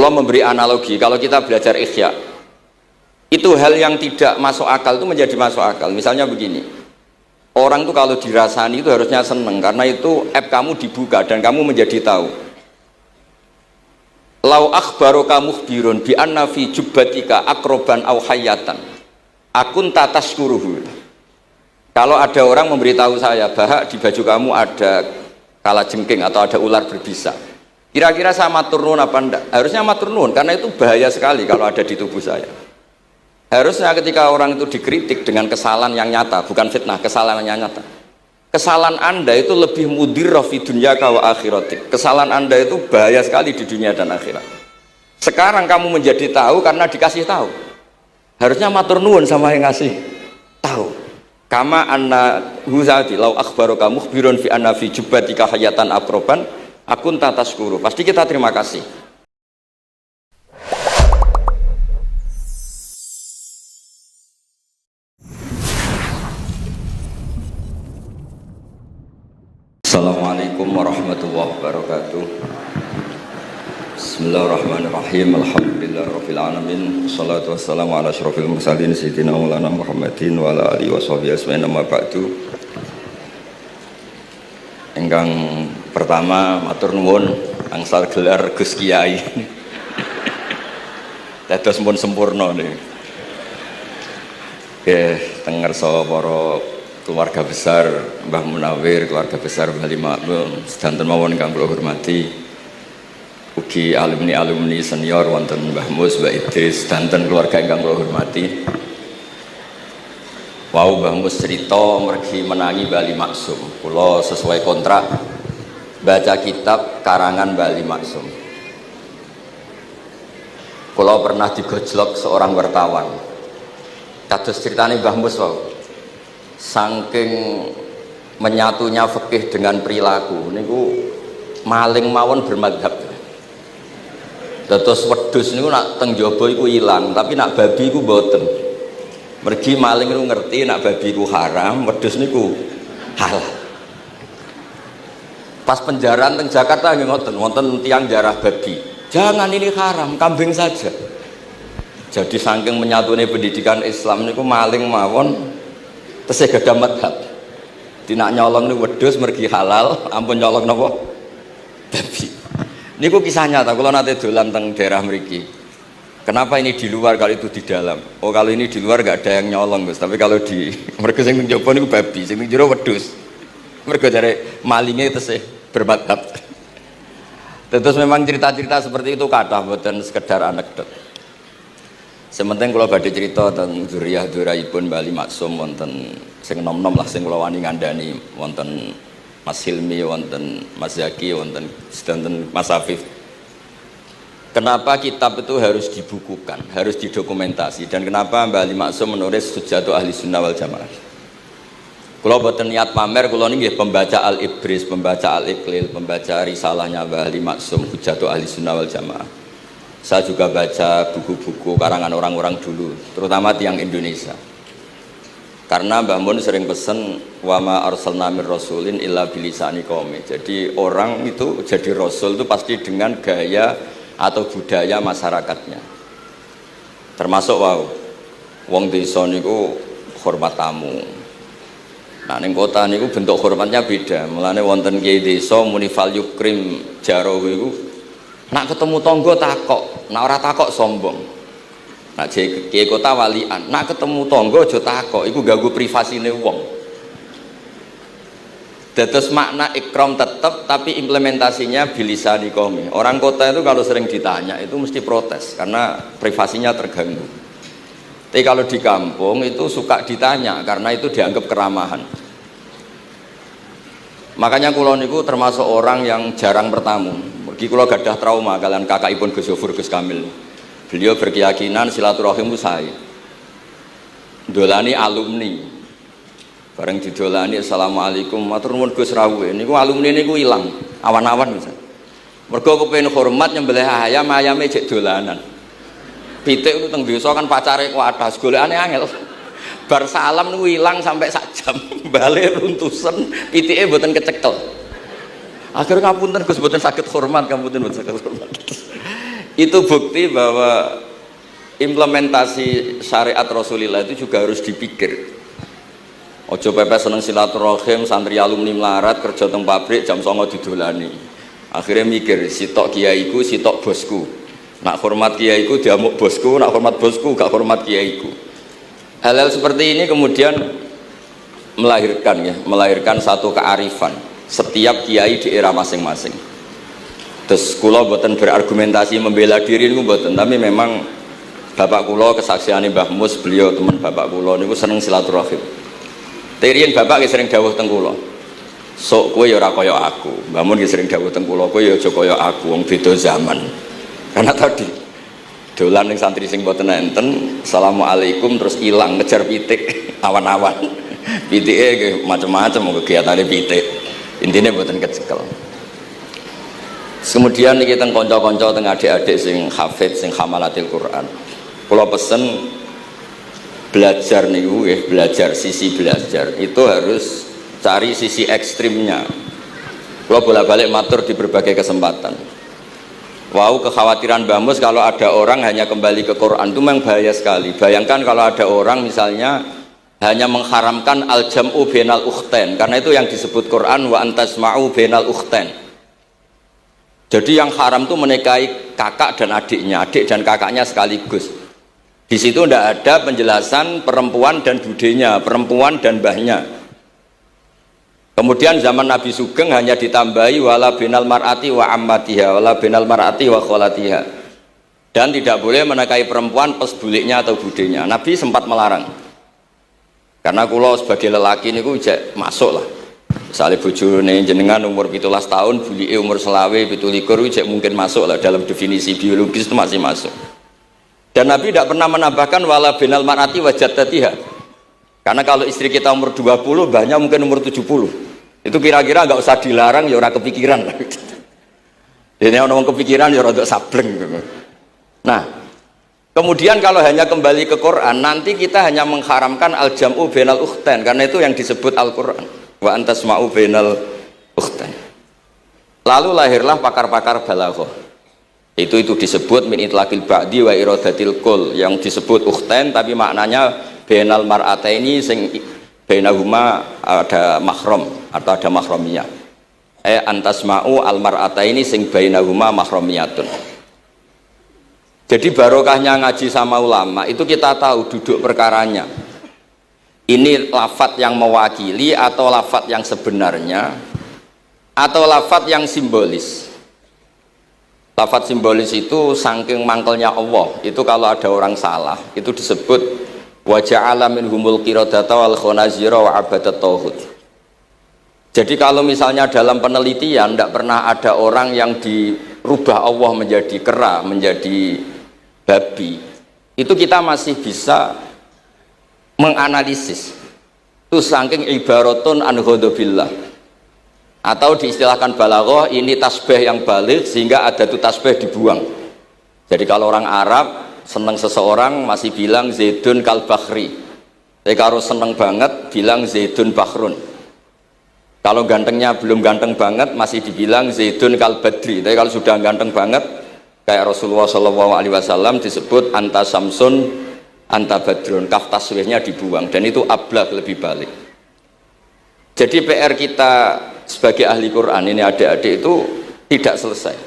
Kalau memberi analogi, kalau kita belajar Ihya, itu hal yang tidak masuk akal itu menjadi masuk akal. Misalnya begini, orang itu kalau dirasani itu harusnya seneng karena itu app kamu dibuka dan kamu menjadi tahu. Lau akhbaroka mukhbirun bi anna fi jubbatika akroban au hayatan akun tataskuruhu. Kalau ada orang memberitahu saya bahwa di baju kamu ada kalajengking atau ada ular berbisa, kira-kira saya matur nuwun apa enggak? Harusnya matur nuwun karena itu bahaya sekali kalau ada di tubuh saya. Harusnya ketika orang itu dikritik dengan kesalahan yang nyata, bukan fitnah, kesalahan yang nyata. Kesalahan Anda itu lebih mudirrah fi dunyaka wa akhiratik. Kesalahan Anda itu bahaya sekali di dunia dan akhirat. Sekarang kamu menjadi tahu karena dikasih tahu. Harusnya matur nuwun sama yang ngasih tahu. Kama anna huzati lau akhbaroka mukhbirun fi anna fi jubbatika hayatan akroban akun tataskuru. Pasti kita terima kasih. Assalamualaikum warahmatullahi wabarakatuh. Bismillahirrahmanirrahim. Alhamdulillahirabbil alamin. Wassalatu wassalamu ala asyrofil mursalin sayyidina maulana Muhammadin wa ala alihi washabihi ajmain. Amma ba'du. Ingkang pertama matur nuwun angsal gelar Gus Kiai. Dados pun sempurna niki. Nggih, teng ngarsa para keluarga besar Mbah Munawir, keluarga besar Mbah Makmum, sedanten mawon ingkang kula hormati. Ugi alumni-alumni senior wonten Mbah Mus, Mbah Idris, sedanten keluarga ingkang kula hormati. Wau Mbah Mus cerita mergi menangi Bali Maksum. Kula sesuai kontrak baca kitab karangan Bali Maksum. Kula pernah digojlok seorang wartawan. Kados ceritane Mbah Mus wau. Saking menyatunya fikih dengan perilaku niku maling mawon bermadhab. Dados wedhus niku nak teng jaba iku ilang, tapi nak babi iku mboten. Mergi maling niku ngerti nak babi iku haram, wedhus niku halal. Pas penjaraan teng Jakarta nggih ngoten, wonten tiyang jarah babi. Jangan ini haram, kambing saja. Jadi saking menyatune pendidikan Islam niku maling mawon tesih gadah madhab. Dinak nyolong niku wedhus mergi halal, ampun nyolong napa? Babi. Niku kisah nyata, kula nate dolan teng daerah mriki. Kenapa ini di luar kalau itu di dalam? Oh, kalau ini di luar enggak ada yang nyolong, Gus. Tapi kalau di mergo sing njaba niku babi, sing jero wedhus. Mergo jare malinge tesih bermadhab. Terus memang cerita-cerita seperti itu kathah mboten sekedar anekdot. Sementing kalau badhe cerita tentang zuriyah duraipun Bali Maksum wonten sing nom-nom lah sing kula wani ngandani wonten Mas Hilmi, wonten Mas Zaki, wonten sedanten Mas Afif. Kenapa kitab itu harus dibukukan, harus didokumentasi, dan kenapa Bali Maksum menulis Hujjatu Ahli Sunnah wal Jamaah? Kula boten niat pamer, kula niki nggih pembaca Al-Ibris, pembaca Al-Iqlil, pembaca risalahnya Bali Maksum Hujjatu Ahli Sunnah wal Jamaah. Saya juga baca buku-buku karangan orang-orang dulu, terutama tiang Indonesia. Karena Mbah Mun sering pesen wa ma arsalna mir rasulin illa bilisani qaumi. Jadi orang itu jadi rasul itu pasti dengan gaya atau budaya masyarakatnya. Termasuk wong desa niku hormat tamu. Nah ning kota niku bentuk hormatnya beda. Mulane wonten kiai desa muni fal yukrim jaro iku nak ketemu tangga takok, nak ora takok sombong. Nak kiai kota walian, nak ketemu tangga aja takok, iku ganggu privasine wong. Dados makna ikram tetap, tapi implementasinya bilisani qaumi. Orang kota itu kalau sering ditanya itu mesti protes karena privasinya terganggu. Tapi kalau di kampung itu suka ditanya karena itu dianggap keramahan. Makanya kula niku termasuk orang yang jarang bertamu. Mergi kula gadah trauma kalian kakakipun Gus Yofur Gus Kamil. Beliau berkeyakinan silaturahim itu saya dolani alumni bareng didolani assalamualaikum matur nuwun Gus rawuh niku alumni niku ilang awan-awan misalnya mergo kepengin hormat nyembelih ayam ayame jek dolanan pitik itu teng desa kan pacare kuathas golekane angel bar salam niku ilang sampai sak jam bali runtusen pitike mboten kecekel akhirnya ngapunten Gus mboten saged hormat ngapunten mboten saged hormat Itu bukti bahwa implementasi syariat Rasulullah itu juga harus dipikir. Ojo pepe seneng silaturahim, santri alumni melarat kerja teng pabrik jam 09.00 didolani. Akhirnya mikir, sitok kiaiku, sitok bosku. Nak hormat kiaiku diamuk bosku, nak hormat bosku gak hormat kiaiku. Hal-hal seperti ini kemudian melahirkan satu kearifan setiap kiai di era masing-masing. Terus kula boten berargumentasi membela diri niku boten, tapi memang bapak kula kesaksiane Mbah Mus, beliau teman bapak kula niku seneng silaturahim. Terian bapak ki sering dawuh teng kula. Sok kowe ya ora kaya aku. Mbah Mun ki sering dawuh teng kula, kowe ya aja kaya aku, wong beda zaman. Karena tadi dolan ning santri sing boten enten, assalamualaikum terus ilang ngejar pitik awan-awan. Pitike macam-macam kegiatane pitik. Intine boten kecekel. Kemudian niki teng kanca-kanca teng adik-adik sing hafid sing hamalatil Quran. Kula pesen belajar niku nggih, belajar sisi belajar itu harus cari sisi ekstrimnya. Kula bolak-balik matur di berbagai kesempatan. Wow, kekhawatiran Mbah Mus kalau ada orang hanya kembali ke Quran itu memang bahaya sekali. Bayangkan kalau ada orang misalnya hanya mengharamkan al-jam'u bainal ukhtain, karena itu yang disebut Quran wa antasma'u bainal ukhtain. Jadi yang haram itu menikahi kakak dan adiknya, adik dan kakaknya sekaligus. Di situ tidak ada penjelasan perempuan dan budenya, perempuan dan mbahnya. Kemudian zaman Nabi Sugeng hanya ditambahi wala binal mar'ati wa ammatiha, wala binal mar'ati wa kholatiha. Dan tidak boleh menikahi perempuan pas buliknya atau budenya. Nabi sempat melarang. Karena kula sebagai lelaki niku masuk lah. Misalnya bojone jenengan umur 17 tahun, bulike umur selawe 17 cek mungkin masuk lah dalam definisi biologis itu masih masuk. Dan Nabi tidak pernah menambahkan wala binal mar'ati wa jaddatiha. Karena kalau istri kita umur 20, banyak mungkin umur 70. Itu kira-kira nggak usah dilarang ya ora kepikiran lah. Jadi orang kepikiran ya rada sableng. Nah, kemudian kalau hanya kembali ke Quran, nanti kita hanya mengharamkan al-jam'u bainal ukhtain, karena itu yang disebut Al-Quran. Wa antasma'u bainal ukhtain. Lalu lahirlah pakar-pakar balaghah. Itu disebut min itlaqil ba'di wa iradatil kul, yang disebut ukhtain tapi maknanya bainal mar'ataini sing bainahuma ada mahram atau ada mahramiyah. Antasma'u al mar'ataini sing bainahuma mahramiyatun. Jadi barokahnya ngaji sama ulama itu kita tahu duduk perkaranya. Ini lafadz yang mewakili atau lafadz yang sebenarnya atau lafadz yang simbolis. Lafadz simbolis itu saking mangkelnya Allah. Itu kalau ada orang salah itu disebut wa ja'ala minhumul qiradata wal khanazira wa abadat tauhid. Jadi kalau misalnya dalam penelitian tidak pernah ada orang yang dirubah Allah menjadi kera, menjadi babi, itu kita masih bisa menganalisis itu saking ibaratun an ghadabillah, atau diistilahkan balaghah ini tasbih yang balik sehingga ada tuh tasbih dibuang. Jadi kalau orang Arab seneng seseorang masih bilang Zaidun kal bakhri, tapi kalau seneng banget bilang Zaidun bakhrun. Kalau gantengnya belum ganteng banget masih dibilang Zaidun kal badri, tapi kalau sudah ganteng banget kayak Rasulullah SAW disebut anta samsun anta badrun, kaf taswihnya dibuang, dan itu ablaq lebih balik. Jadi PR kita sebagai ahli Quran ini adik-adik itu tidak selesai,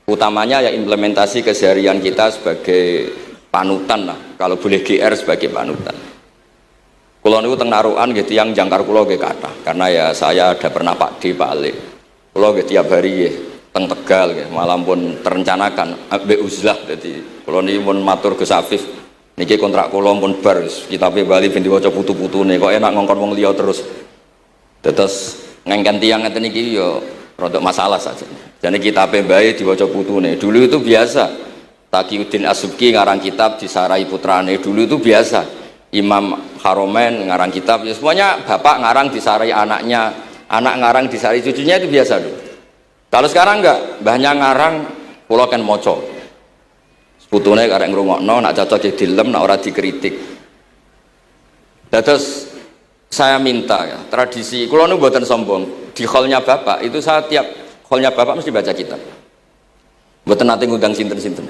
utamanya ya implementasi keseharian kita sebagai panutan lah, kalau boleh GR sebagai panutan. Kulo niku teng Narukan gitu yang jangkar kulo nggih kathah, karena ya saya ada pernah Pak D, Pak Ali. Kulo nggih tiap hari nggih teng Tegal nggih, malah pun terencanakan ambek uzlah, dadi kulo niki pun matur Gus Afif. Niki kontrak kula pun bar, kitabe Bali ben diwaca putu-putune, kok enak ngongkon wong liya terus. Terus ngengken tiyang ngeten iki ya rada masalah saja. Jane kitabe bae diwaca putune. Dulu itu biasa. Taqiyuddin As-Subki ngarang kitab disarai putrane. Dulu itu biasa. Imam Haromen ngarang kitab, ya semuanya bapak ngarang disarai anaknya, anak ngarang disarai cucunya, itu biasa dulu. Kalau sekarang enggak, mbahnya ngarang kula kan maca. Putune karek ngrungokno, nak cocok dilem, nak ora dikritik. Terus saya minta ya, tradisi kula niku mboten sombong, di hallnya bapak itu saya tiap hallnya bapak mesti baca kitab. Mboten nate ngundang sinten-sinten.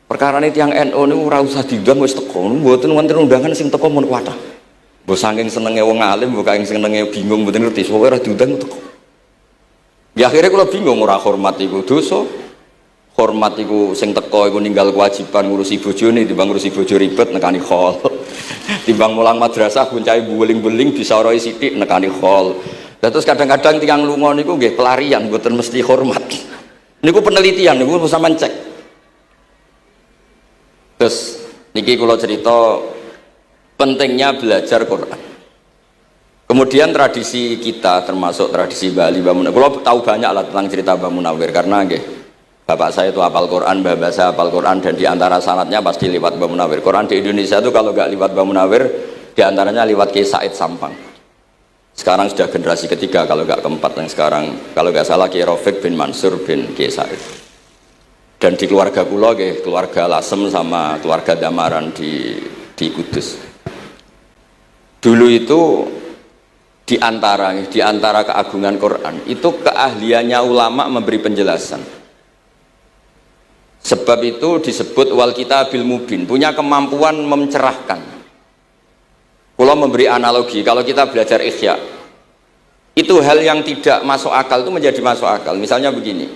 Perkarane tiyang NU niku ora usah diundang wis teko. Mboten wonten undangan sing teko mun kuwatah. Mbok saking senenge wong alim, mbok saking senenge bingung mboten ngerti, pokoke ora diundang teko. Ya akhirnya kula bingung, ora hormat iku dosa. Hormat iku sing teko iku ninggal kewajiban ngurusi bojone timbang ngurusi bojo ribet nekani khol. Timbang mulang madrasah buncahe beling-beling disoroi sithik nekani khol. Lah terus kadang-kadang tiyang lunga niku nggih pelarian mboten mesti hormat. Niku penelitian niku sampean cek. Terus niki kula cerita pentingnya belajar Quran. Kemudian tradisi kita termasuk tradisi Bali Mbah Munawir. Kula tahu banyak lah tentang cerita Mbah Munawir karena nggih bapak saya itu hafal Quran, mbah saya hafal Quran, dan diantara sanatnya pasti lewat Mbah Munawir. Quran di Indonesia itu kalau nggak lewat Mbah Munawir, diantaranya lewat Kiai Said Sampang. Sekarang sudah generasi ketiga kalau nggak keempat yang sekarang, kalau nggak salah Kiai Rafiq bin Mansur bin Kiai Said. Dan di keluarga kula, keluarga Lasem sama keluarga Damaran di Kudus. Dulu itu di antara keagungan Quran itu keahliannya ulama memberi penjelasan. Sebab itu disebut wal kitabil mubin, punya kemampuan mencerahkan. Kalau memberi analogi, kalau kita belajar Ihya, itu hal yang tidak masuk akal itu menjadi masuk akal. Misalnya begini,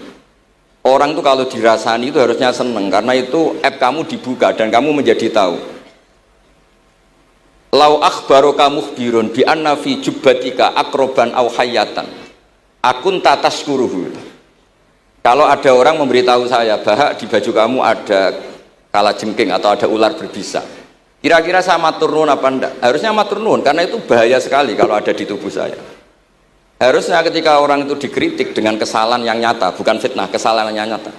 orang itu kalau dirasani itu harusnya seneng karena itu aib kamu dibuka dan kamu menjadi tahu. Lau akhbaroka mukhbirun bi anna fi jubbatika akroban au hayatan akun tataskuruhu. Kalau ada orang memberitahu saya bahwa di baju kamu ada kalajengking atau ada ular berbisa, kira-kira saya matur nuwun apa enggak? Harusnya matur nuwun karena itu bahaya sekali kalau ada di tubuh saya. Harusnya ketika orang itu dikritik dengan kesalahan yang nyata, bukan fitnah, kesalahan yang nyata.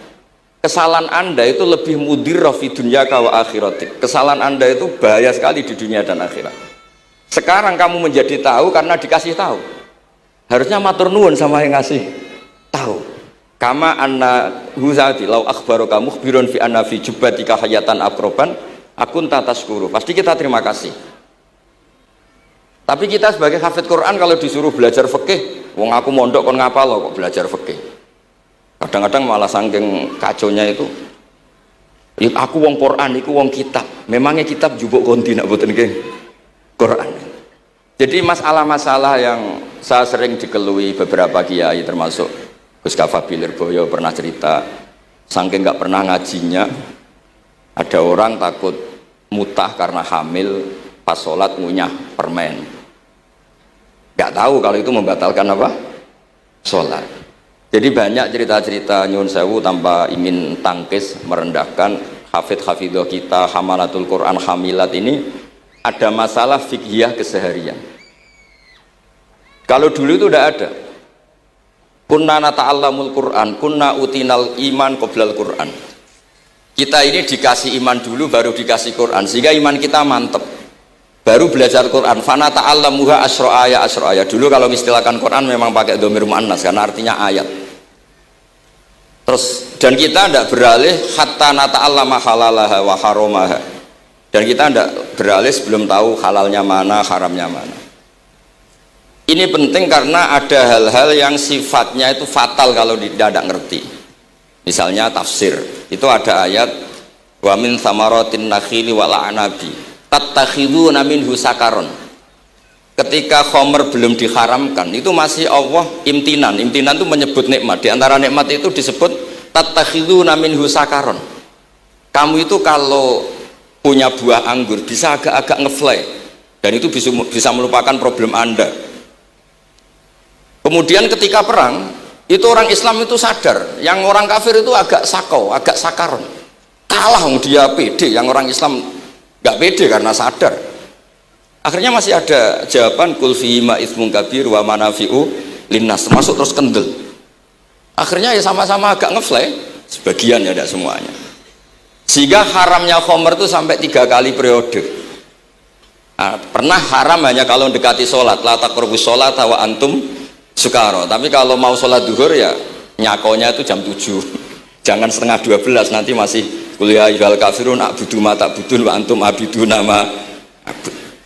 Kesalahan Anda itu lebih mudirrah fi dunyaka wa akhiratik. Kesalahan Anda itu bahaya sekali di dunia dan akhirat. Sekarang kamu menjadi tahu karena dikasih tahu. Harusnya matur nuwun sama yang ngasih tahu. Kama anna huzati lau akhbaroka mukhbirun fi anna fi jubbatika hayatan akroban akun tataskuru. Pasti kita terima kasih. Tapi kita sebagai hafid Quran kalau disuruh belajar fikih, wong aku mondok kon ngapal kok belajar fikih. Kadang-kadang malah saking kaconya itu, aku wong Quran, aku wong kitab. Memangnya kitab jubuk konti nak boten nggih Quran. Jadi masalah-masalah yang saya sering dikelui beberapa kiai termasuk Gus Kafabi Lirboyo pernah cerita, saking nggak pernah ngajinya, ada orang takut mutah karena hamil pas sholat ngunyah permen. Nggak tahu kalau itu membatalkan apa? Sholat. Jadi banyak cerita-cerita nyun sewu tanpa ingin tangkis merendahkan hafidh-hafidhah kita, hamalatul Quran, hamilat ini ada masalah fiqhiyah keseharian. Kalau dulu itu udah ada. Kunna nata'allamul Quran, kunna utinal iman qoblal Quran. Kita ini dikasih iman dulu baru dikasih Quran sehingga iman kita mantep. Baru belajar Quran. Fana ta'allamuha asro'aya. Dulu kalau mengistilahkan Quran memang pakai dhamir muannas karena artinya ayat. Terus dan kita tidak beralih hatta nata'allama halalaha wa haromaha. Dan kita tidak beralih sebelum tahu halalnya mana, haramnya mana. Ini penting karena ada hal-hal yang sifatnya itu fatal kalau tidak ngerti. Misalnya tafsir, itu ada ayat wa min samaratin nakhili wal a'nabi tattakhiduna minhu sakaron. Ketika khomer belum diharamkan, itu masih Allah imtinan. Imtinan itu menyebut nikmat. Di antara nikmat itu disebut tattakhiduna minhu sakaron. Kamu itu kalau punya buah anggur bisa agak-agak ngefly dan itu bisa melupakan problem Anda. Kemudian ketika perang, itu orang Islam itu sadar, yang orang kafir itu agak sakau, agak sakaron. Kalah dia pede, yang orang Islam nggak pede karena sadar. Akhirnya masih ada jawaban kul fihi ma itsmun kabir wa manafi'u linnas, termasuk terus kendel. Akhirnya ya sama-sama agak ngefly, sebagian ya tidak semuanya. Sehingga haramnya khomer itu sampai 3 kali periode. Nah, pernah haram hanya kalau mendekati sholat, la taqrabus sholat wa antum sukaro, tapi kalau mau sholat duhur ya nyakonya itu jam 7, jangan setengah 12, nanti masih kuliah ibal kafirun a'budu ma ta'budun wa antum abidu nama.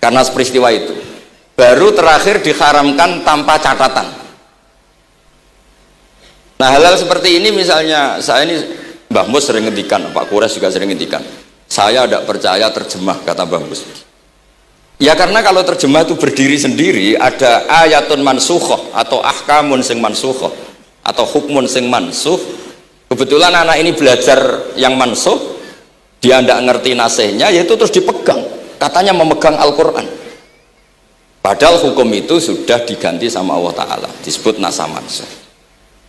Karena peristiwa itu baru terakhir diharamkan tanpa catatan. Nah hal-hal seperti ini misalnya saya ini Mbah Mus sering ngendikan, Pak Kures juga sering ngendikan, saya tidak percaya terjemah, kata Mbah Mus. Ya karena kalau terjemah itu berdiri sendiri, ada ayatun mansukhoh atau ahkamun sing mansukhoh atau hukmun sing mansuh. Kebetulan anak ini belajar yang mansuh, dia tidak ngerti nasihnya, yaitu terus dipegang, katanya memegang Al-Quran, padahal hukum itu sudah diganti sama Allah Ta'ala, disebut nasah mansuh.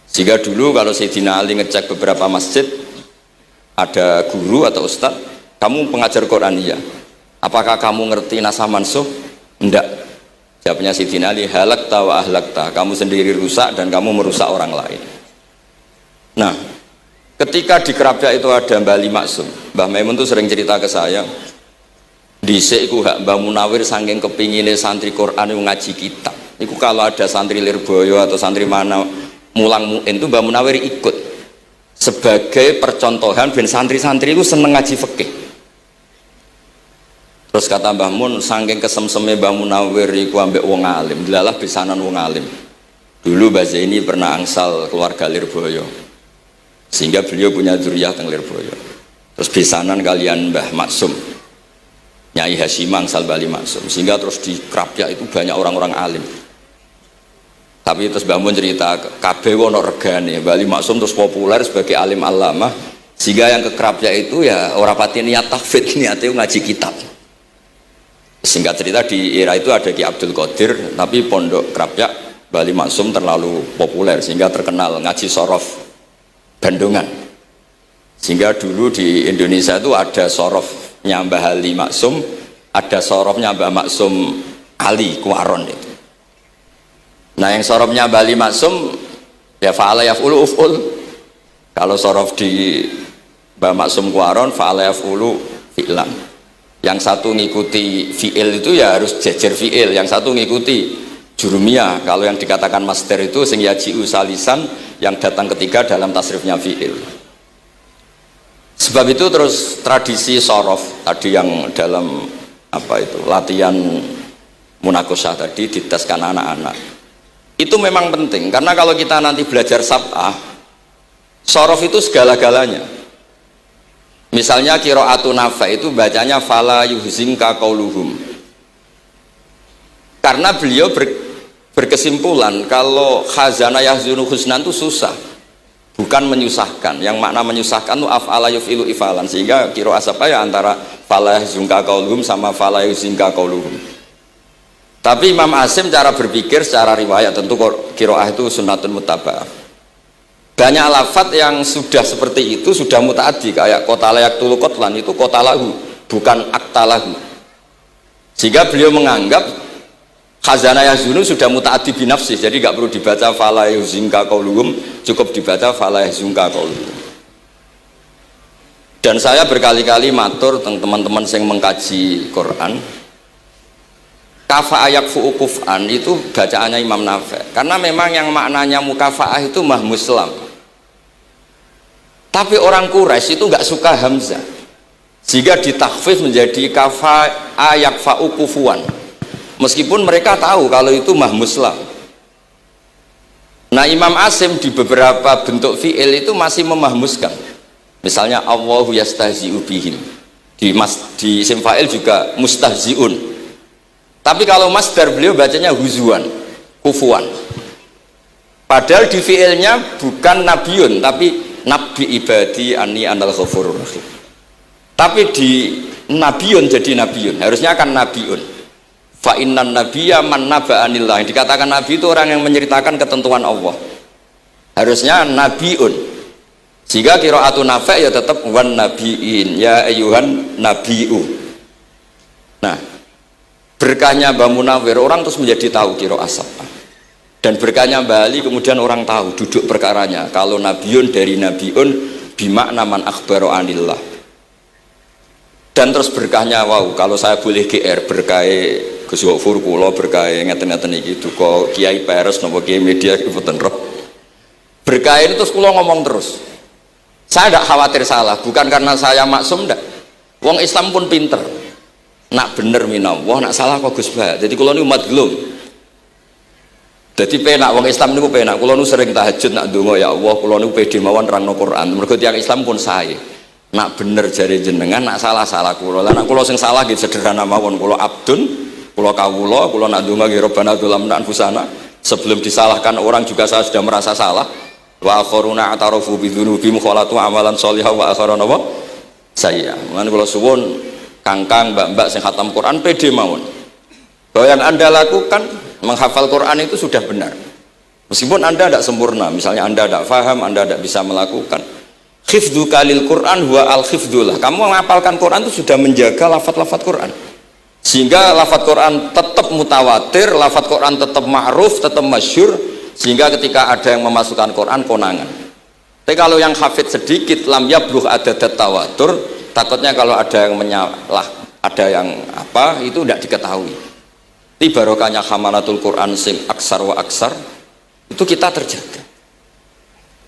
Sehingga dulu kalau Sayyidina Ali ngecek beberapa masjid, ada guru atau ustadz, kamu pengajar Quran? Iya. Apakah kamu ngerti nasah mansuh? Enggak. Jawabnya Sayyidina Ali, halakta wa ahlakta, kamu sendiri rusak dan kamu merusak orang lain. Nah, ketika di Kerapia itu ada Mbah Ali Maksum, Mbah Maimun tuh sering cerita ke saya, dhisik iku hak Mbah Munawir saking kepingine santri Quran yang ngaji kitab. Iku kalau ada santri Lirboyo atau santri mana mulang muin itu Mbah Munawir ikut sebagai percontohan ben santri-santri itu seneng ngaji fikih. Terus kata Mbah Mun, saking kesemseme Mbah Munawir iku ambek wong alim, delalah pisanan wong alim. Dulu Mbah Zaini pernah angsal keluarga Lirboyo, sehingga beliau punya dzurriyyah teng Lirboyo. Terus pisanan kalian Mbah Maksum, Nyai Hasyimang angsal Mbah Ali Maksum, sehingga terus di Krapyak itu banyak orang-orang alim. Tapi terus Mbah Mun cerita, kabeh ono regane, Mbah Ali Maksum terus populer sebagai alim allamah, sehingga yang ke Krapyak itu ya ora pati niat tahfidz, niate ngaji kitab. Singkat cerita di era itu ada Ki Abdul Qadir, tapi pondok Krapyak Mbah Ali Maksum terlalu populer sehingga terkenal ngaji sorof Bandungan. Sehingga dulu di Indonesia itu ada sorofnya Mbah Ali Maksum, ada sorofnya Mbah Maksum Ali Kuaron itu. Nah yang sorofnya Mbah Ali Maksum ya fa'ala yaf'ulu uf'ul. Kalau sorof di Mbah Maksum Kuaron fa'ala yaf'ulu fi'lan. Yang satu ngikuti fi'il itu ya harus jejer fi'il, yang satu ngikuti jurumiyah. Kalau yang dikatakan master itu sing yaji'u salisan, yang datang ketiga dalam tasrifnya fi'il. Sebab itu terus tradisi sorof tadi yang dalam apa itu latihan munakosah tadi diteskan anak-anak itu memang penting, karena kalau kita nanti belajar sab'ah, sorof itu segala-galanya. Misalnya qiraatun Nafi' itu bacanya fala yuhzinka qauluhum, karena beliau berkesimpulan kalau khazana yahzunu husnan itu susah, bukan menyusahkan. Yang makna menyusahkan itu af'ala yuf'ilu ifalan, sehingga qiraat apa ya antara fala yuhzinka qauluhum sama fala yuhzinka qauluhum. Tapi Imam Asim cara berpikir secara riwayat, tentu qiraat itu sunnatun muttaba'ah. Banyak lafadz yang sudah seperti itu sudah mutaaddi, kayak kota layak tulu kotlan itu kota lahu, bukan akta lahu. Sehingga beliau menganggap khazanah yazunu sudah mutaaddi binafsih, jadi nggak perlu dibaca fala yuzinka qauluhum, cukup dibaca fala yuzunka qauluhum. Dan saya berkali-kali matur teman-teman yang mengkaji Quran, kafa ayak fu'ukuf'an itu bacaannya Imam Nafi', karena memang yang maknanya mukafa'ah itu mahmuslam. Tapi orang Quraisy itu nggak suka hamzah, sehingga ditakhfif menjadi kafa ayak fa'ukufuan, meskipun mereka tahu kalau itu mahmuslam. Nah Imam Asim di beberapa bentuk fi'il itu masih memahmuskan, misalnya Allahu yastahzi'u bihim, di isim fa'il juga mustahzi'un. Tapi kalau masdar beliau bacanya huzuan, kufuan. Padahal di fi'ilnya bukan nabiun, tapi nabi ibadi ani anal ghafurur rahim. Tapi di nabiun jadi nabiun, harusnya kan nabiun. Fa innan nabiyya man naba'anillah. Yang dikatakan nabi itu orang yang menceritakan ketentuan Allah. Harusnya nabiun. Jika qiraatun Nafi' ya tetap wan nabiin, ya ayyuhan nabiu. Nah, berkahnya Mbah Munawir orang terus menjadi tahu qiraat sab'ah. Dan berkahnya Mbah Ali kemudian orang tahu duduk perkaranya, kalau nabiun dari nabiun bimakna man akhbaro anillah. Dan terus berkahnya wow, kalau saya boleh GR berkah Gus Gofur kula berkah ngeten-ngeten iki duka Kiai Peres napa Kiai Media mboten roh. Berkah itu terus kula ngomong terus. Saya tidak khawatir salah, bukan karena saya maksum ndak. Wong Islam pun pinter. Nak bener minallah, nak salah kok Gus Bah. Jadi kula ini umat gelum. Jadi penak wong Islam niku penak. Kula nu sering tahajud nak ndonga ya Allah, kula nu pede mawon nerangno Quran. Mergo tiyang Islam pun sae. Nak bener jare jenengan, nak salah kula. Lah nak kula sing salah nggih sederhana mawon, kula abdun, kula kawula, kula nak ndonga nggih Rabbana dzalamna anfusana. Sebelum disalahkan orang juga saya sudah merasa salah. Wa akharuna atarafu bi dzunubihim khalatu amalan sholihan wa akharuna wa sayya. Mulane kula suwun kangkang mbak-mbak sing khatam Quran pede mawon. Bahwa yang Anda lakukan menghafal Quran itu sudah benar. Meskipun Anda tidak sempurna, misalnya Anda tidak paham, Anda tidak bisa melakukan. Hifdzu kalil Quran huwa al-hifdzulah. Kamu menghafalkan Quran itu sudah menjaga lafaz-lafaz Quran. Sehingga lafaz Quran tetap mutawatir, lafaz Quran tetap ma'ruf, tetap masyhur, sehingga ketika ada yang memasukkan Quran konangan. Tapi kalau yang hafid sedikit, lam yablugh adadat tawatur, takutnya kalau ada yang menyalah, ada yang apa, itu tidak diketahui. Di barokahnya hamalatul Quran sing aksar wa aksar, itu kita terjaga.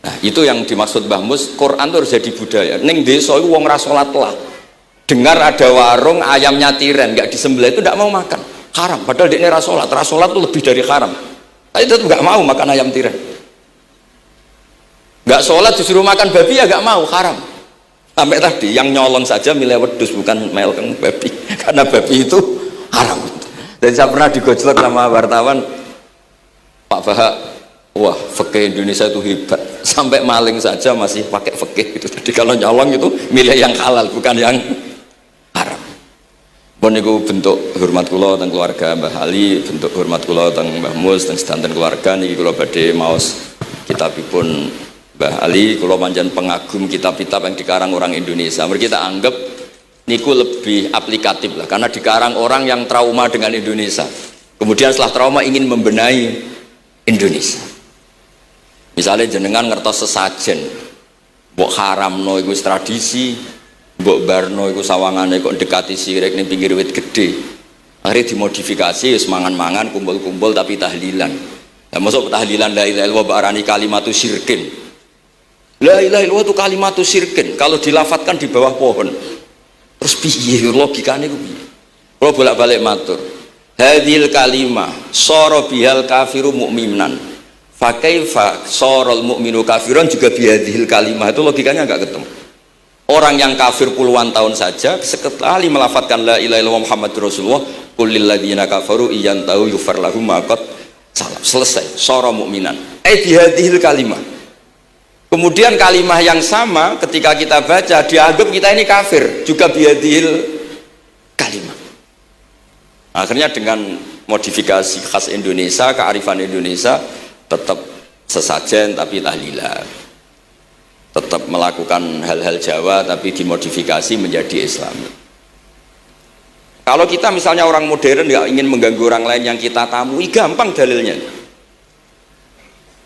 Nah itu yang dimaksud Mbah Mus, Quran itu harus jadi budaya. Ning desa itu wong ra salat lah, dengar ada warung ayamnya tiren nggak disembelih itu tidak mau makan, haram. Padahal dia ra salat itu lebih dari haram. Tapi tetap nggak mau makan ayam tiren. Nggak sholat disuruh makan babi ya nggak mau, haram. Sampai tadi yang nyolong saja milih wedus bukan melkeng babi, karena babi itu haram. Dan saya pernah digojlok sama wartawan, Pak Bahak, wah fikih Indonesia itu hebat, sampai maling saja masih pakai fikih itu. Jadi kalau nyolong itu milih yang halal bukan yang haram. Pun itu bentuk hormat kula teng keluarga Mbah Ali, bentuk hormat kula teng Mbah Mus teng sedanten keluarga niki kula badhe maos kitabipun Mbah Ali. Kula pancen pengagum kitab-kitab yang dikarang orang Indonesia. Mereka kita anggap niku lebih aplikatif lah, karena dikarang orang yang trauma dengan Indonesia. Kemudian setelah trauma ingin membenahi Indonesia. Misalnya jenengan ngertos sesajen, mbok haramno iku tradisi, mbok barno iku sawangane kok dekati sirik ning pinggir wit gede. Akhirnya dimodifikasi wis mangan-mangan, kumpul-kumpul tapi tahlilan. Lah masuk tahlilan la ilaha illallah barani kalimatu syirkin. La ilaha illallah itu kalimatu syirkin kalau dilafatkan di bawah pohon. Terus piye logikane ku piye? Kalau bolak-balik matur. Hadhil kalimah sara bihal kafiru mu'minan. Fa kaifa saral mu'minu kafiran juga bihadhil kalimah. Itu logikanya enggak ketemu. Orang yang kafir puluhan tahun saja sekali melafatkan la ilaha illallah Muhammadur Rasulullah, qul lil ladzina kafaru iyantahu yufar lahum ma qad salam. Selesai, sara mu'minan. Bihadhil kalimah. Kemudian kalimah yang sama ketika kita baca dianggap kita ini kafir juga biadil kalimah. Akhirnya dengan modifikasi khas Indonesia, kearifan Indonesia, tetap sesajen tapi tahlilan, tetap melakukan hal-hal Jawa tapi dimodifikasi menjadi Islam. Kalau kita misalnya orang modern nggak ingin mengganggu orang lain yang kita tamui, gampang dalilnya.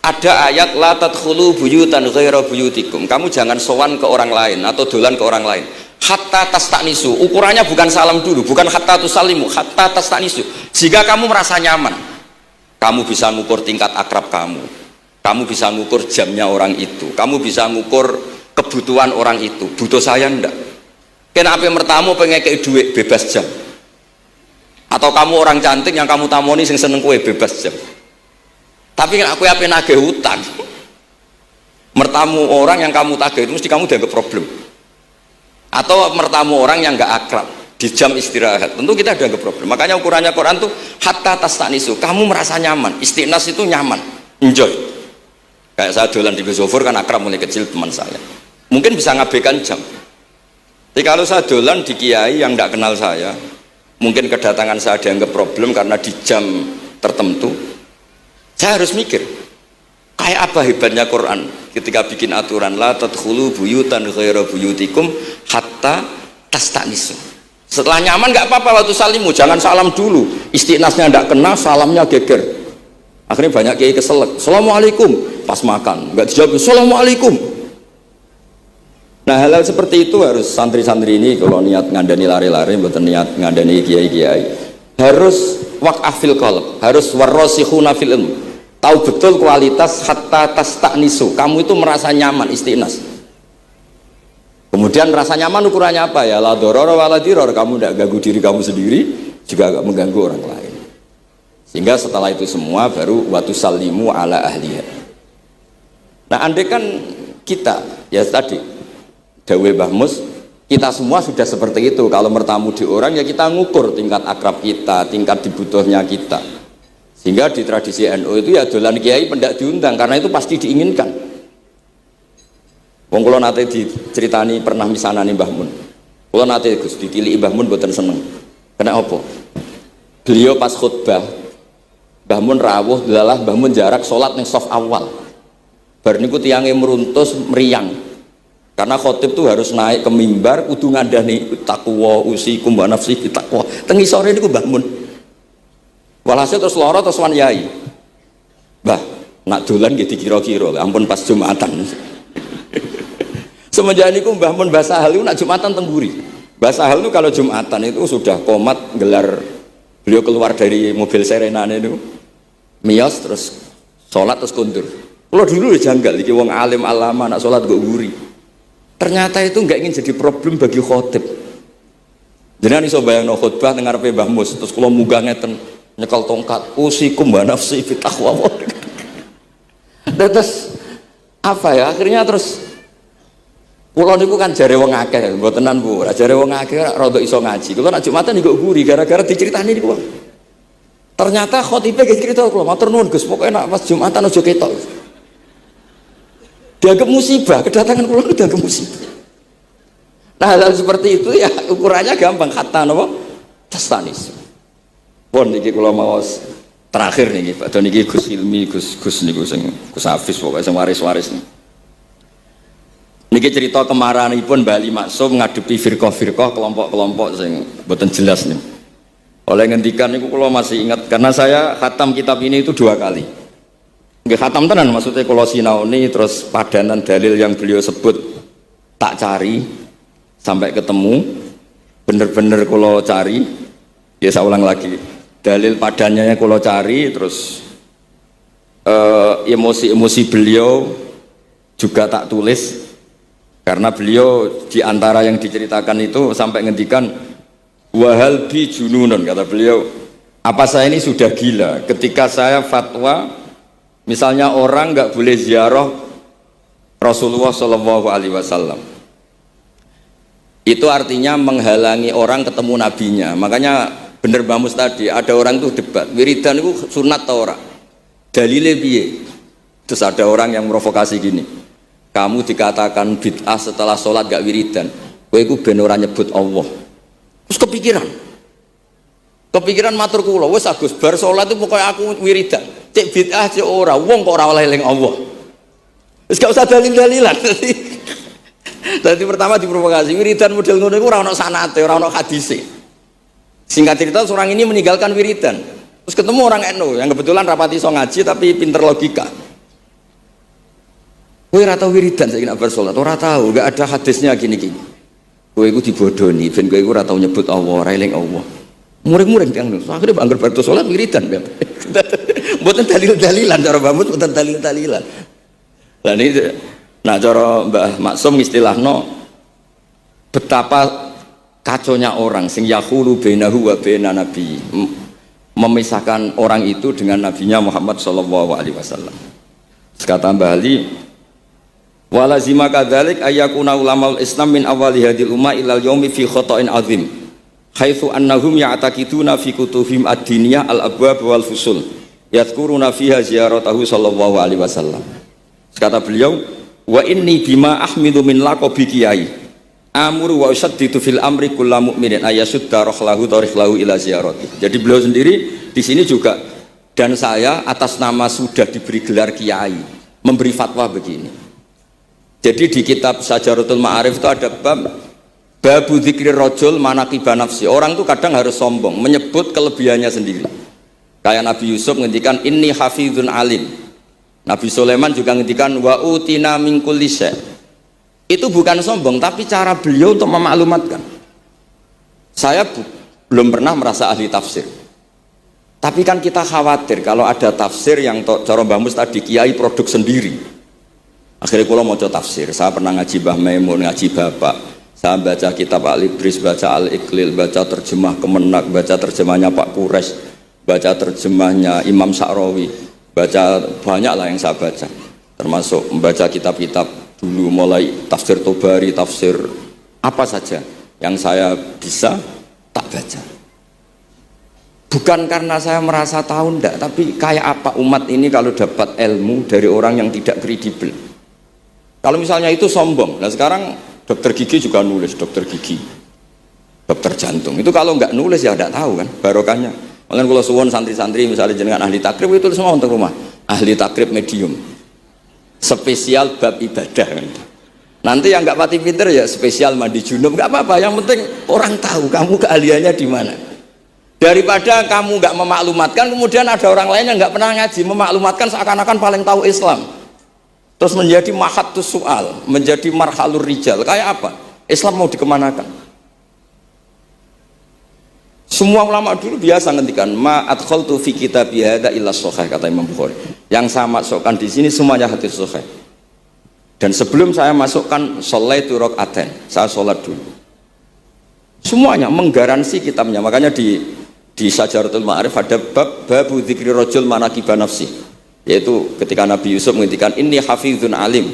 Ada ayat la tadkhulu buyutan ghaira buyutikum. Kamu jangan sowan ke orang lain atau dolan ke orang lain. Hatta tastanisu. Ukurannya bukan salam dulu, bukan hatta tusalimu, hatta tastanisu. Jika kamu merasa nyaman, kamu bisa ngukur tingkat akrab kamu. Kamu bisa ngukur jamnya orang itu. Kamu bisa ngukur kebutuhan orang itu. Butuh saya ndak? Kenapa mertamu pengen kayak duit bebas jam? Atau kamu orang cantik yang kamu tamoni sing seneng kue bebas jam? Tapi aku apa nagih hutang, mertamu orang yang kamu tagih itu mesti kamu dianggap problem. Atau mertamu orang yang nggak akrab di jam istirahat, tentu kita dianggap problem. Makanya ukurannya Quran tuh hatta tastanisu, kamu merasa nyaman. Istinas itu nyaman, enjoy. Kayak saya dolan di Besofur kan akrab mulai kecil teman saya, mungkin bisa ngabaikan jam. Tapi kalau saya dolan di kiai yang nggak kenal saya, mungkin kedatangan saya dianggap problem karena di jam tertentu. Saya harus mikir, kayak apa hebatnya Quran ketika bikin aturan la tadkhulu buyutan ghaira buyutikum hatta tastanisu. Setelah nyaman nggak apa-apa waktu salimu, jangan salam dulu. Istinasnya nggak kena, salamnya geger. Akhirnya banyak kiai keselak. Assalamualaikum pas makan, nggak dijawab. Assalamualaikum. Nah hal-hal seperti itu harus santri-santri ini kalau niat ngandani lari-lari, bukan niat ngandani kiai-kiai, harus waqafil qalb, harus warrasikhuna fil ilm. Tahu betul kualitas hatta tastanisu. Kamu itu merasa nyaman, istinas. Kemudian rasa nyaman ukurannya apa ya? La dororo wala diror. Kamu tidak ganggu diri kamu sendiri, juga gak mengganggu orang lain. Sehingga setelah itu semua baru watusallimu ala ahliha. Nah, andai kan kita ya tadi dawe Mbah Mus, kita semua sudah seperti itu. Kalau bertamu di orang ya kita ngukur tingkat akrab kita, tingkat dibutuhnya kita. Sehingga di tradisi NU itu ya dolan kiai pendak diundang karena itu pasti diinginkan. Wong kula nate diceritani pernah misanani Mbah Mun. Kula nate Gus ditiliki Mbah Mun mboten seneng. Kena apa? Beliau pas khutbah Mbah Mun rawuh delalah Mbah Mun jarak salat ning saf awal. Bar niku tiyange meruntus meriang. Karena khotib tuh harus naik ke mimbar kudu ngandani takwa usikum wa nafsi bitakwa. Teng isore niku Mbah Mun. Walhasil terus loro terus wan yai. Mbah, nak dolan nggih dikira-kira, ampun pas Jumatan. Semenjak niku Mbah Mun Mbah Sahal niku nak Jumatan teng mburi. Mbah Sahal itu kalau Jumatan itu sudah komat gelar, beliau keluar dari mobil serenane niku. Miyos terus salat terus kundur. Kalau dulu ya janggal iki wong alim alama nak salat kok mburi. Ternyata itu enggak ingin jadi problem bagi khotib. Jenengan iso bayangno khutbah teng ngarepe Mbah Mus terus kula munggah ngeten nyekel tongkat usikum wa nafsi fi taqwa. Terus apa ya akhirnya terus kula niku kan jare wong akeh mbotenan Bu jare wong akeh rada iso ngaji kula nak Jumatan niku guri gara-gara diceritani niku ternyata khotibe ge cerita kula matur nuwun Gus pokoke nak pas Jumatan aja ketok dianggap musibah kedatangan kula itu dianggap musibah. Nah hal seperti itu ya ukurannya gampang kata napa tastanis. Pun niki kula maos terakhir niki padha niki Gus Ilmi Gus niku sing Gus Hafiz pokoke sing waris-waris niki cerita kemarahanipun Bali Maksum ngadepi firqah-firqah kelompok-kelompok sing mboten jelas nih. Oleh ngendikan niku kula masih ingat karena saya khatam kitab ini itu 2 kali. Nggih khatam tenan maksudnya kula sinaoni terus padanan dalil yang beliau sebut tak cari sampai ketemu bener-bener kula cari ya saya ulang lagi dalil padannya kalau cari terus emosi-emosi beliau juga tak tulis karena beliau diantara yang diceritakan itu sampai ngendikan wahal bi jununun kata beliau apa saya ini sudah gila ketika saya fatwa misalnya orang nggak boleh ziarah Rasulullah Shallallahu Alaihi Wasallam itu artinya menghalangi orang ketemu nabinya. Makanya bener Mbah Mus tadi ada orang tuh debat wiridan itu sunat atau ora dalile piye terus ada orang yang provokasi gini kamu dikatakan bid'ah setelah sholat gak wiridan kowe iku ben ora nyebut Allah terus kepikiran matur kula wis Agus bar sholat itu pokoknya aku wiridan cek bid'ah cek ora wong kok ora oleh eling Allah wis gak usah dalil-dalilan tadi pertama diprovokasi wiridan model ngono iku ora ono sanate ora ono hadise. Singkat cerita seorang ini meninggalkan wiridan terus ketemu orang NU yang kebetulan rapati iso ngaji tapi pinter logika kowe ora tau wiridan saiki nek bar salat ora tau enggak ada hadisnya gini-gini kowe iku dibodoni ben kowe iku ora tau nyebut Allah ora eling Allah muring-muring tiyang niku akhire anggar bar salat wiridan mboten dalil-dalilan cara Mbah Mus mboten dalil-dalilan lah niki nah cara Mbah Maksum istilahno betapa kaconya orang sing yahulu bainahu wa baina nabi memisahkan orang itu dengan nabinya Muhammad sallallahu alaihi wasallam. Kata Mbah Ali walazima kadzalik ayyakuna ulamaul Islam min awali hadil umma ilal yaumi fi khata'in azim haitsu annahum ya'taqiduna fi kutubihim ad-diniyah al-abwab wal fusul yadhkuruna fiha ziyaratahu sallallahu alaihi wasallam. Kata beliau wa inni bima ahmidu min laqabi kiai amuru wa usaddidu fil amri kullu mu'minin ayasudda rohlahu tariklahu ila ziyarati. Jadi beliau sendiri di sini juga dan saya atas nama sudah diberi gelar kiai memberi fatwa begini. Jadi di kitab Sajaratul Ma'arif itu ada babu dzikri rajul manaqiba nafsi. Orang itu kadang harus sombong menyebut kelebihannya sendiri. Kayak Nabi Yusuf ngendikan inni hafizun alim. Nabi Sulaiman juga ngendikan wa utina min kulli syai'. Itu bukan sombong tapi cara beliau untuk memaklumatkan. Saya belum pernah merasa ahli tafsir tapi kan kita khawatir kalau ada tafsir yang cara Mbah Mus tadi kiai produk sendiri. Akhirnya kalau mau tafsir saya pernah ngaji Mbah Maimun, ngaji Bapak, saya baca kitab Al-Ibris, baca Al-Iqlil, baca terjemah Kemenak, baca terjemahnya Pak Kures, baca terjemahnya Imam Sa'rawi, baca banyak lah yang saya baca, termasuk membaca kitab-kitab dulu mulai tafsir Tobari, tafsir apa saja yang saya bisa tak baca. Bukan karena saya merasa tahu ndak, tapi kayak apa umat ini kalau dapat ilmu dari orang yang tidak kredibel. Kalau misalnya itu sombong. Nah sekarang dokter gigi juga nulis, dokter gigi, dokter jantung. Itu kalau nggak nulis ya nggak tahu kan barokahnya. Makanya kalau suwon santri-santri misalnya jenengan ahli takrib itu semua untuk rumah. Ahli takrib medium, spesial bab ibadah kan. Nanti yang nggak pati pinter ya spesial mandi junub, nggak apa-apa. Yang penting orang tahu kamu keahliannya di mana. Daripada kamu nggak memaklumatkan, kemudian ada orang lain yang nggak pernah ngaji memaklumatkan seakan-akan paling tahu Islam. Terus menjadi mahatus soal, menjadi marhalur rijal. Kayak apa? Islam mau dikemanakan? Semua ulama dulu biasa ngendikan ma adkhaltu fi kitabi hadza illa shahih, kata Imam Bukhari. Yang saya masukkan di sini semuanya hadis sahih. Dan sebelum saya masukkan sholaitu rakaatain, saya sholat dulu. Semuanya menggaransi kitabnya. Makanya di Syajaratul Ma'arif ada babu dzikri rajul manaqiba nafsi, yaitu ketika Nabi Yusuf menghentikan inni hafizun alim,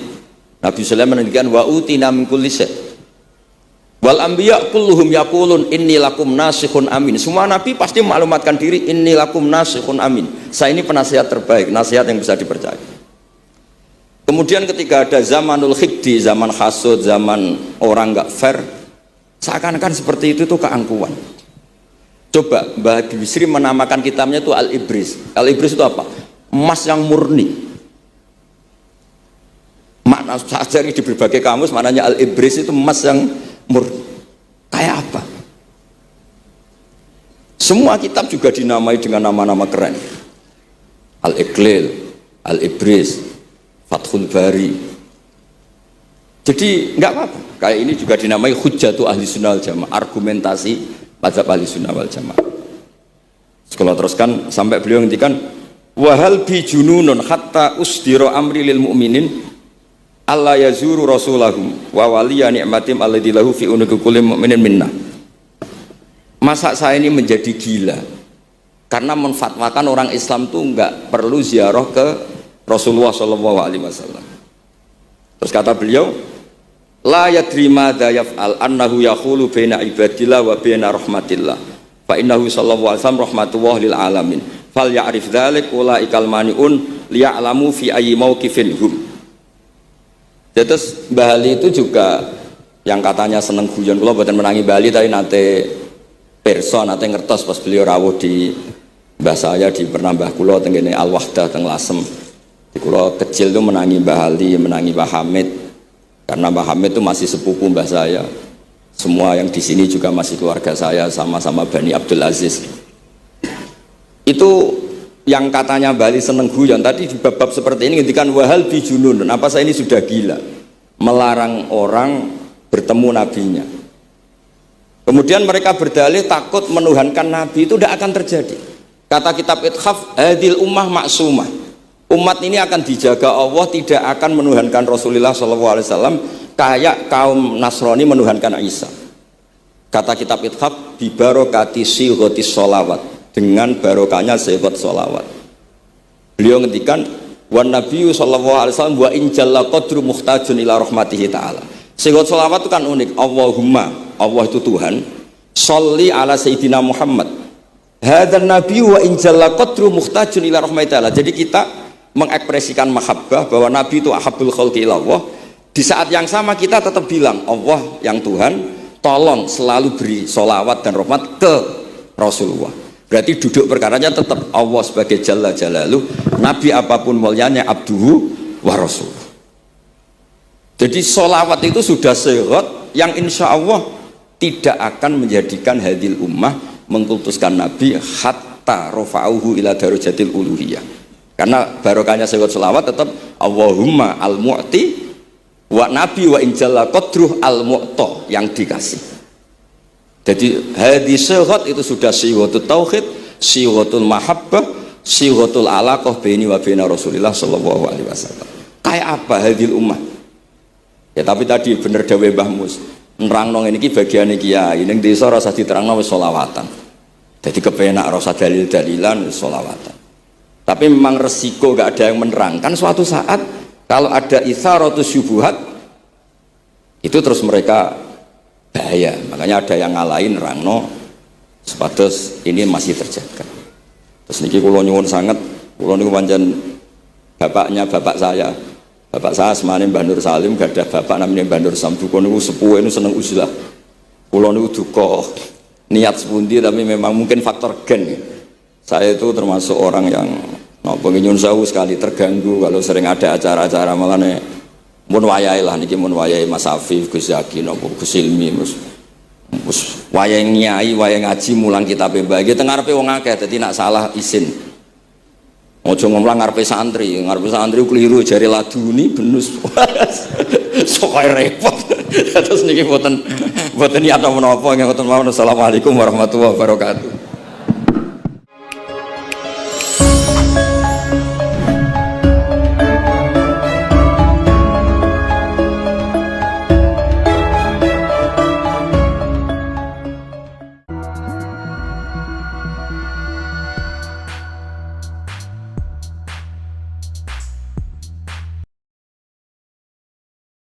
Nabi Sulaiman menghentikan wa utina min kulli syai wal anbiya kulluhum yaqulun inni lakum nasikhun amin. Semua nabi pasti maklumatkan diri inni lakum nasikhun amin, saya ini penasihat terbaik, nasihat yang bisa dipercaya. Kemudian ketika ada zamanul khiddi, zaman hasud, zaman orang nggak fair, seakan-akan seperti itu tuh keangkuhan. Coba Mbah Bisri menamakan kitabnya itu Al-Ibris. Al-Ibris itu apa? Emas yang murni. Makna saya cari di berbagai kamus, maknanya Al-Ibris itu emas yang murni. Kayak apa? Semua kitab juga dinamai dengan nama-nama keren. Al-Iqlil, Al-Ibris, Fathul Bari. Jadi nggak apa-apa. Kayak ini juga dinamai Hujjatu Ahli Sunnah wal Jamaah, argumentasi mazhab Ahli Sunnah wal Jamaah. Sekolah teruskan sampai beliau ngendikan wahal bi jununun hatta usdira amri lil mu'minin alla yazuru rasulahum wa waliya ni'matim alladzi lahu fi unuqi kulli mu'minin minna. Masa saya ini menjadi gila karena menfatwakan orang Islam tuh enggak perlu ziarah ke Rasulullah sallallahu alaihi wasallam. Terus kata beliau la yadri madza yaf'al annahu yaqulu baina ibadillah wa baina rahmatillah fa innahu sallallahu alaihi wasallam rahmatullah lil alamin fal ya'rif dzalik ulaikal maniun liya'lamu fi ayyi mauqifin hum. Terus Bali itu juga yang katanya seneng guyon, kula mboten menangi Bali tapi nate pirsa nate ngertos pas beliau rawuh di mbah saya di pernah mbah kula teng kene Al Wahdah teng Lasem. Di kula kecil tuh menangi Mbah Ali, menangi Mbah Hamid. Karena Mbah Hamid itu masih sepupu mbah saya. Semua yang di sini juga masih keluarga saya, sama-sama Bani Abdul Aziz. Itu yang katanya Bali seneng guyon tadi di bab-bab seperti ini ngendikan wahal bijunun. Apa saya ini sudah gila melarang orang bertemu nabinya. Kemudian mereka berdalih takut menuhankan nabi, itu tidak akan terjadi. Kata kitab Ithaf, hadil ummah maksumah. Umat ini akan dijaga Allah, tidak akan menuhankan Rasulullah SAW kayak kaum Nasrani menuhankan Isa. Kata kitab Ithaf, bibarokati sighotis sholawat, dengan barokahnya sighat sholawat. Beliau ngendikan wan nabiyyu sallallahu alaihi wasallam wa in jalla qadru muhtajun ila rahmatihi ta'ala. Sighat sholawat itu kan unik. Allahumma, Allah itu Tuhan, sholli ala sayyidina Muhammad hadan nabiyyu wa in jalla qadru muhtajun ila rahmatihi ta'ala. Jadi kita mengekspresikan mahabbah bahwa Nabi itu ahabbul khalqi ilallah. Di saat yang sama kita tetap bilang Allah yang Tuhan, tolong selalu beri sholawat dan rahmat ke Rasulullah. Berarti duduk perkaranya tetap Allah sebagai Jalla Jalaluh, Nabi apapun mulianya abduhu wa rasuluh. Jadi sholawat itu sudah sehat yang insya Allah tidak akan menjadikan hadil ummah mengkultuskan Nabi hatta rofa'uhu ila darajatil uluhiyah. Karena barokahnya sehat sholawat tetap Allahumma al-mu'ti wa nabi wa injalla qadruh al-mu'ta, yang dikasih. Jadi hadis sehat itu sudah siwatul tauhid, siwatul mahabbah, siwatul alaqah baini wa baina Rasulillah sallallahu alaihi wasallam. Kayak apa hadil ummah? Ya tapi tadi bener dawe Mbah Mus, nerangno ngene iki bagiane kiai ning desa rasa diterangno wis sholawatan. Jadi kepenak rasa dalil-dalilan sholawatan. Tapi memang resiko gak ada yang menerangkan suatu saat kalau ada itsaratus syubuhat itu terus mereka bahaya. Makanya ada yang ngalahin rangno sepatus ini masih terjaga. Terus niki kula nyuwun sangat, kula niku pancen bapaknya bapak saya. Bapak saya semane Mbah Nur Salim, gak ada bapak namanya Mbah Nur Sam. Duka niku sepuh niku seneng uzlah. Kula niku duka niat sepundi tapi memang mungkin faktor gen. Saya itu termasuk orang yang napa nyuwun sewu sekali terganggu kalau sering ada acara-acara malane mun wayahe lah niki mun wayahe Mas Afif, Gus Zaki napa Gus Ilmi mus wayahe nyai, wayahe ngaji mulang kitab mbah iki teng ngarepe wong akeh dadi nak salah izin. Ojo ngomong ngarepe santri keliru jari laduni benus. Sok repot. Terus niki mboten niat menapa nggih mboten mawon. Assalamualaikum warahmatullahi wabarakatuh.